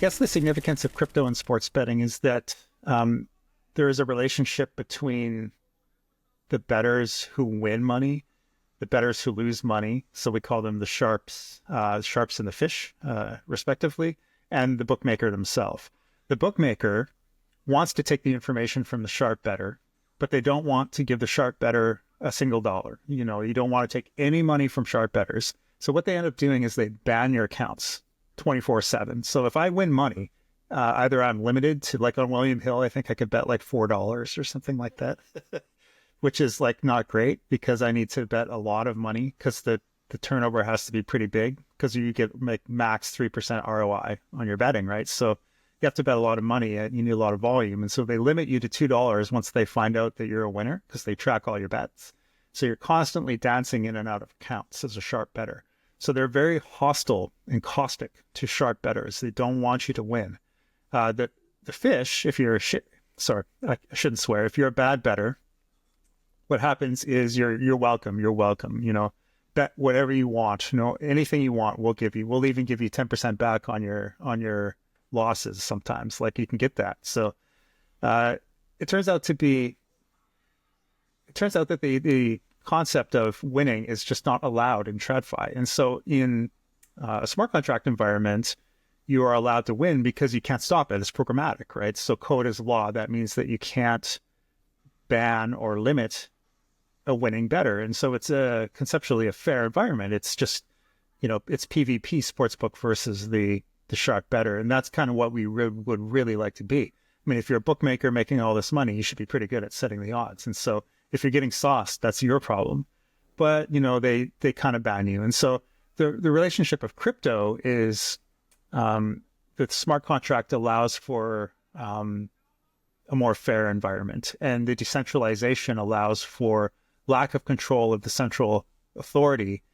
guess the significance of crypto and sports betting is that there is a relationship between the bettors who win money, the bettors who lose money. So we call them the sharps and the fish, respectively, and the bookmaker themselves. The bookmaker wants to take the information from the sharp bettor, but they don't want to give the sharp bettor a single dollar. You don't want to take any money from sharp bettors. So what they end up doing is they ban your accounts 24/7. So if I win money, either I'm limited to, like on William Hill, I think I could bet like $4 or something like that, which is like not great because I need to bet a lot of money because the turnover has to be pretty big because you make max 3% ROI on your betting, right? So you have to bet a lot of money and you need a lot of volume. And so they limit you to $2 once they find out that you're a winner because they track all your bets. So you're constantly dancing in and out of accounts as a sharp bettor. So they're very hostile and caustic to sharp bettors. They don't want you to win. The fish, if you're I shouldn't swear. If you're a bad bettor, what happens is you're welcome. You're welcome. Bet whatever you want. Anything you want, we'll give you. We'll even give you 10% back on your losses sometimes. Like you can get that. So it turns out that the concept of winning is just not allowed in TradFi. And so in a smart contract environment, you are allowed to win because you can't stop it. It's programmatic, right? So code is law. That means that you can't ban or limit a winning bettor. And so it's conceptually a fair environment. It's just, it's PvP sportsbook versus the sharp bettor. And that's kind of what we would really like to be. I mean, if you're a bookmaker making all this money, you should be pretty good at setting the odds. And so if you're getting sauced, that's your problem. But, they kind of ban you. And so the relationship of crypto is the smart contract allows for a more fair environment. And the decentralization allows for lack of control of the central authority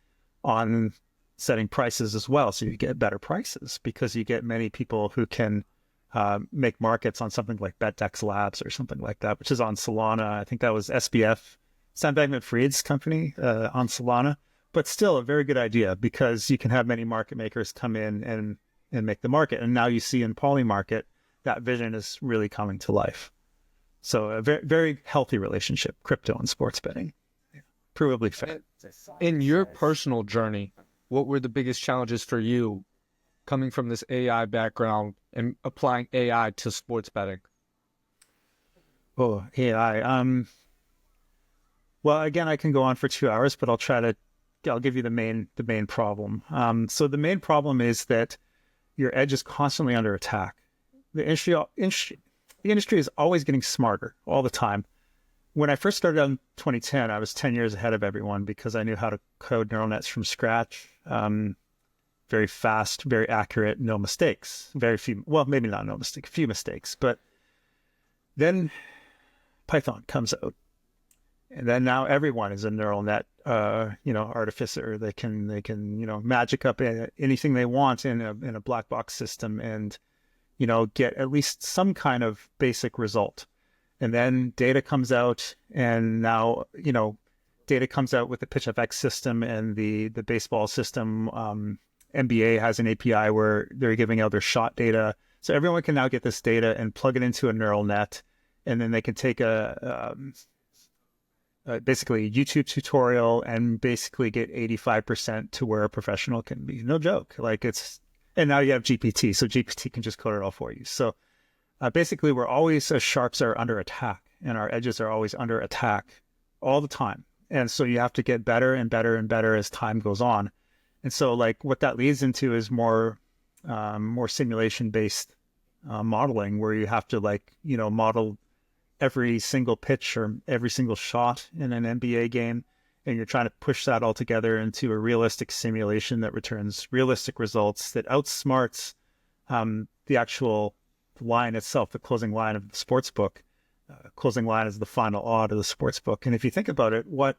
on setting prices as well. So you get better prices because you get many people who can make markets on something like BetDex Labs or something like that, which is on Solana. I think that was SBF, Sam Bankman-Fried's company on Solana, but still a very good idea because you can have many market makers come in and make the market. And now you see in Polymarket, that vision is really coming to life. So a very, very healthy relationship, crypto and sports betting. Provably fair. In your personal journey, what were the biggest challenges for you coming from this AI background and applying AI to sports betting? Oh, AI. Well, again, I can go on for 2 hours, but I'll give you the main problem. So the main problem is that your edge is constantly under attack. The industry is always getting smarter all the time. When I first started in 2010, I was 10 years ahead of everyone because I knew how to code neural nets from scratch. Very fast, very accurate, no mistakes. Very few, well, maybe not no mistake, a few mistakes. But then Python comes out. And then now everyone is a neural net, artificer. They can, magic up anything they want in a black box system and, get at least some kind of basic result. And then data comes out, and now, data comes out with the PitchFX system and the baseball system. NBA has an API where they're giving out their shot data. So everyone can now get this data and plug it into a neural net. And then they can take basically a YouTube tutorial and basically get 85% to where a professional can be. No joke. And now you have GPT. So GPT can just code it all for you. So basically, we're always, as sharps are under attack, and our edges are always under attack all the time. And so you have to get better and better and better as time goes on. And so what that leads into is more simulation-based modeling, where you have to model every single pitch or every single shot in an NBA game. And you're trying to push that all together into a realistic simulation that returns realistic results that outsmarts the actual line itself, the closing line of the sports book. Closing line is the final odd of the sports book. And if you think about it, what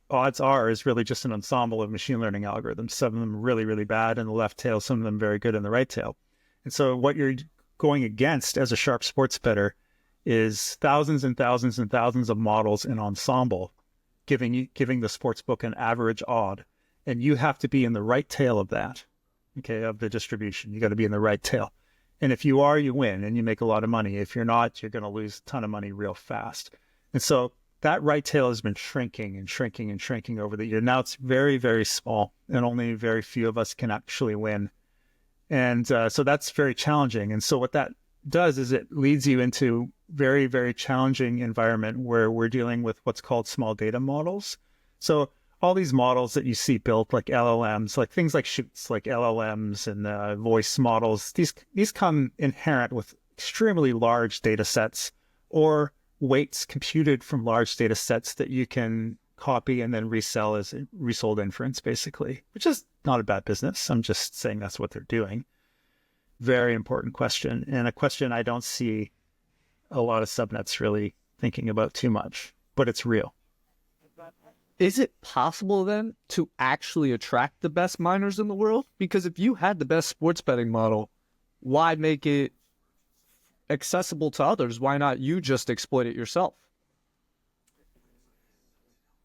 odds are is really just an ensemble of machine learning algorithms. Some of them really, really bad in the left tail, some of them very good in the right tail. And so what you're going against as a sharp sports bettor is thousands and thousands and thousands of models in ensemble, giving the sports book an average odd. And you have to be in the right tail of that, okay, of the distribution. You got to be in the right tail. And if you are, you win and you make a lot of money. If you're not, you're going to lose a ton of money real fast. And so that right tail has been shrinking and shrinking and shrinking over the year. Now it's very, very small, and only very few of us can actually win. And so that's very challenging. And so what that does is it leads you into very, very challenging environment where we're dealing with what's called small data models. So all these models that you see built, like LLMs, like things like Shoots, like LLMs and voice models, these come inherent with extremely large data sets or weights computed from large data sets that you can copy and then resell as resold inference, basically, which is not a bad business. I'm just saying that's what they're doing. Very important question, and a question I don't see a lot of subnets really thinking about too much, but it's real. Is it possible then to actually attract the best miners in the world? Because if you had the best sports betting model, why make it accessible to others? Why not you just exploit it yourself?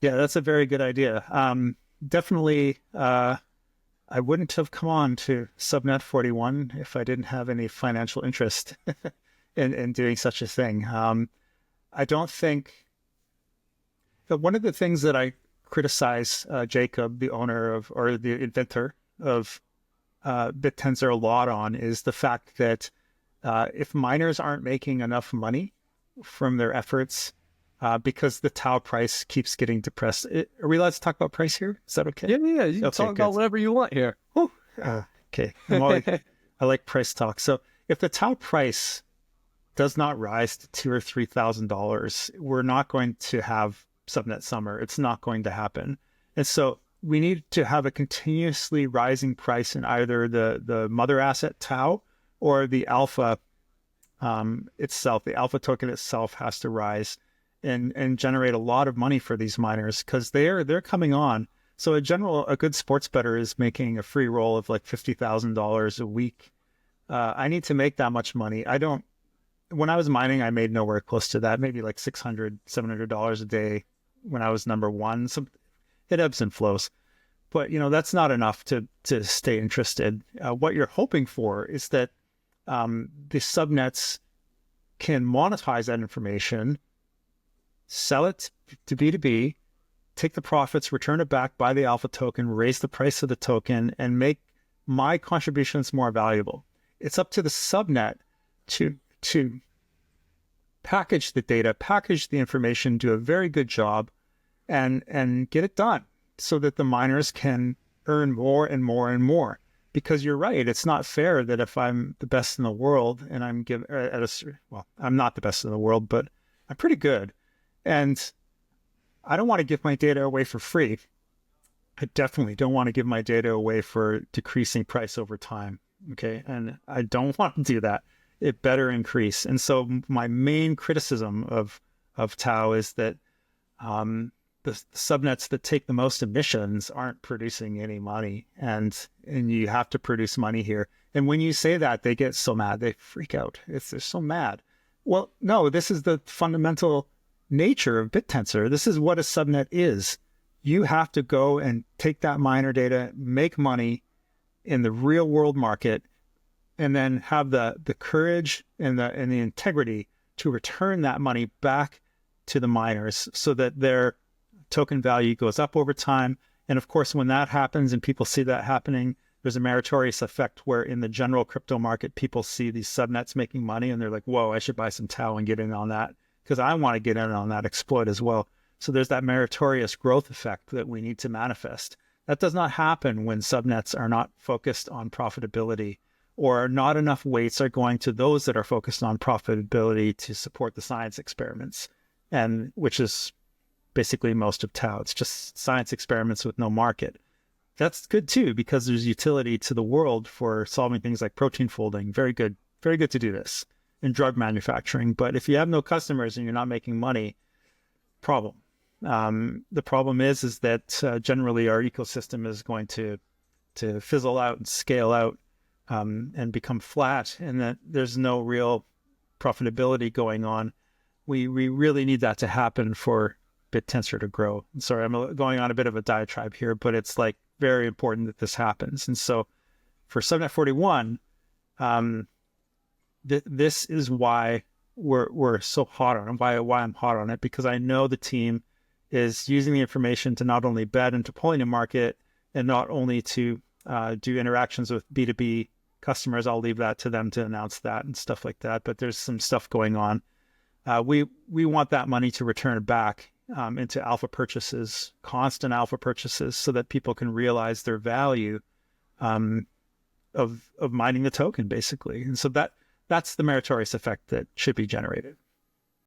Yeah, that's a very good idea. Definitely, I wouldn't have come on to Subnet 41 if I didn't have any financial interest in doing such a thing. I don't think that one of the things that I criticize Jacob, the owner of, or the inventor of Bittensor a lot on is the fact that if miners aren't making enough money from their efforts, because the Tau price keeps getting depressed. Are we allowed to talk about price here? Is that okay? Yeah. You can talk about whatever you want here. Okay. I like price talk. So if the Tau price does not rise to $2,000 or $3,000, we're not going to have subnet summer. It's not going to happen. And so we need to have a continuously rising price in either the mother asset Tau or the alpha itself. The alpha token itself has to rise and generate a lot of money for these miners because they're coming on. So a good sports bettor is making a free roll of like $50,000 a week. I need to make that much money. When I was mining, I made nowhere close to that, maybe like $600, $700 a day when I was number one. So it ebbs and flows, but that's not enough to stay interested. What you're hoping for is that the subnets can monetize that information, sell it to B2B, take the profits, return it back, buy the alpha token, raise the price of the token, and make my contributions more valuable. It's up to the subnet to package the data, package the information, do a very good job, and get it done so that the miners can earn more and more and more. Because you're right, it's not fair that if I'm the best in the world and I'm I'm not the best in the world, but I'm pretty good. And I don't want to give my data away for free. I definitely don't want to give my data away for decreasing price over time. Okay. And I don't want to do that. It better increase. And so my main criticism of Tau is that the subnets that take the most emissions aren't producing any money. And you have to produce money here. And when you say that, they get so mad. They freak out. They're so mad. Well, no, this is the fundamental nature of Bittensor. This is what a subnet is. You have to go and take that miner data, make money in the real world market, and then have the courage and the integrity to return that money back to the miners so that their token value goes up over time. And of course, when that happens and people see that happening, there's a meritorious effect where in the general crypto market, people see these subnets making money and they're like, whoa, I should buy some Tau and get in on that because I want to get in on that exploit as well. So there's that meritorious growth effect that we need to manifest. That does not happen when subnets are not focused on profitability, or not enough weights are going to those that are focused on profitability to support the science experiments, and which is basically most of Tau. It's just science experiments with no market. That's good too, because there's utility to the world for solving things like protein folding. Very good to do this in drug manufacturing. But if you have no customers and you're not making money, problem. The problem is that generally our ecosystem is going to fizzle out and scale out and become flat, and that there's no real profitability going on. We really need that to happen for Bittensor to grow. Sorry, I'm going on a bit of a diatribe here, but it's like very important that this happens. And so for Subnet 41, this is why we're so hot on it, why I'm hot on it, because I know the team is using the information to not only bet and deploy in a market, and not only to do interactions with B2B customers. I'll leave that to them to announce that and stuff like that. But there's some stuff going on. We want that money to return back into alpha purchases, constant alpha purchases, so that people can realize their value of mining the token, basically. And so that's the meritorious effect that should be generated.